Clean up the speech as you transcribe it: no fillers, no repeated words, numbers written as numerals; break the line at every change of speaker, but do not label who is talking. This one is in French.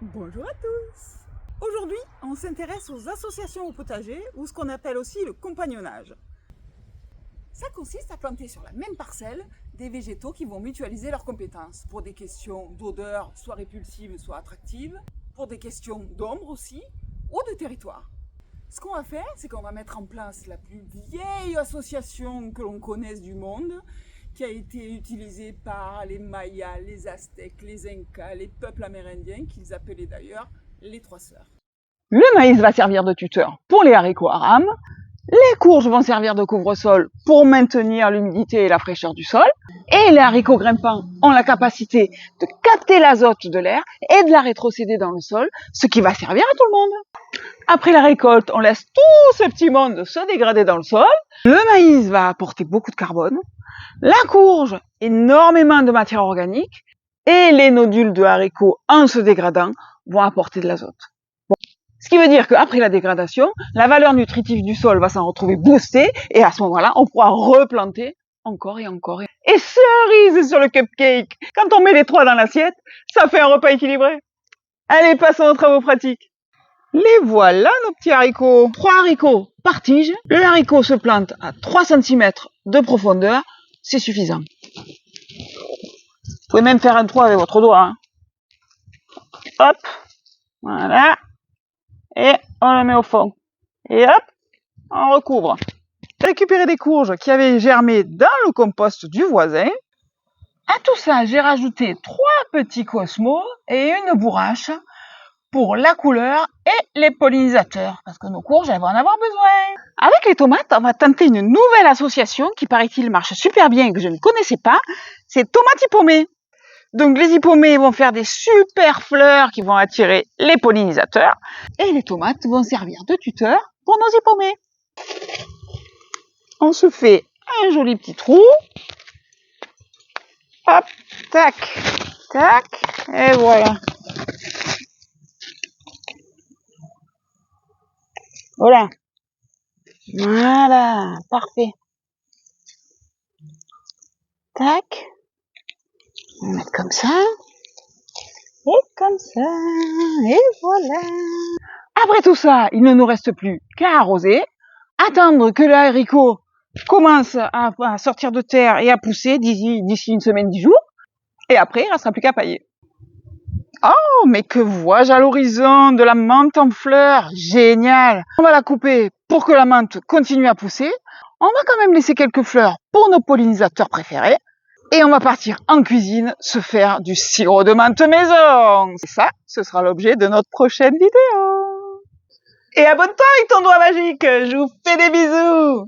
Bonjour à tous. Aujourd'hui, on s'intéresse aux associations au potager, ou ce qu'on appelle aussi le compagnonnage. Ça consiste à planter sur la même parcelle des végétaux qui vont mutualiser leurs compétences, pour des questions d'odeur, soit répulsive, soit attractive, pour des questions d'ombre aussi, ou de territoire. Ce qu'on va faire, c'est qu'on va mettre en place la plus vieille association que l'on connaisse du monde, qui a été utilisée par les Mayas, les Aztèques, les Incas, les peuples amérindiens, qu'ils appelaient d'ailleurs les Trois Sœurs.
Le maïs va servir de tuteur pour les haricots à rames, les courges vont servir de couvre-sol pour maintenir l'humidité et la fraîcheur du sol, et les haricots grimpants ont la capacité de capter l'azote de l'air et de la rétrocéder dans le sol, ce qui va servir à tout le monde. Après la récolte, on laisse tout ce petit monde se dégrader dans le sol. Le maïs va apporter beaucoup de carbone, la courge énormément de matière organique, et les nodules de haricots en se dégradant vont apporter de l'azote. Ce qui veut dire qu'après la dégradation, la valeur nutritive du sol va s'en retrouver boostée et à ce moment-là, on pourra replanter encore et encore. Et cerise sur le cupcake, quand on met les trois dans l'assiette, ça fait un repas équilibré. Allez, passons aux travaux pratiques. Les voilà nos petits haricots. 3 haricots par tige. Le haricot se plante à 3 cm de profondeur, c'est suffisant. Vous pouvez même faire un trou avec votre doigt. Hein. Hop, voilà. Et on le met au fond. Et hop, on recouvre. Récupérer des courges qui avaient germé dans le compost du voisin. À tout ça, j'ai rajouté 3 petits cosmos et une bourrache pour la couleur et les pollinisateurs, parce que nos courges, elles vont en avoir besoin. Avec les tomates, on va tenter une nouvelle association qui, paraît-il, marche super bien et que je ne connaissais pas. C'est tomates hippomées. Donc les hippomées vont faire des super fleurs qui vont attirer les pollinisateurs et les tomates vont servir de tuteur pour nos hippomées. On se fait un joli petit trou. Hop, tac, tac, et voilà. Voilà. Voilà, parfait. Tac. On va mettre comme ça. Et comme ça. Et voilà. Après tout ça, il ne nous reste plus qu'à arroser, attendre que le haricot commence à sortir de terre et à pousser d'ici une semaine, 10 jours. Et après, il ne restera plus qu'à pailler. Oh, mais que vois-je à l'horizon? De la menthe en fleurs. Génial. On va la couper pour que la menthe continue à pousser. On va quand même laisser quelques fleurs pour nos pollinisateurs préférés. Et on va partir en cuisine se faire du sirop de menthe maison. Et ça, ce sera l'objet de notre prochaine vidéo. Et abonne-toi avec ton doigt magique. Je vous fais des bisous.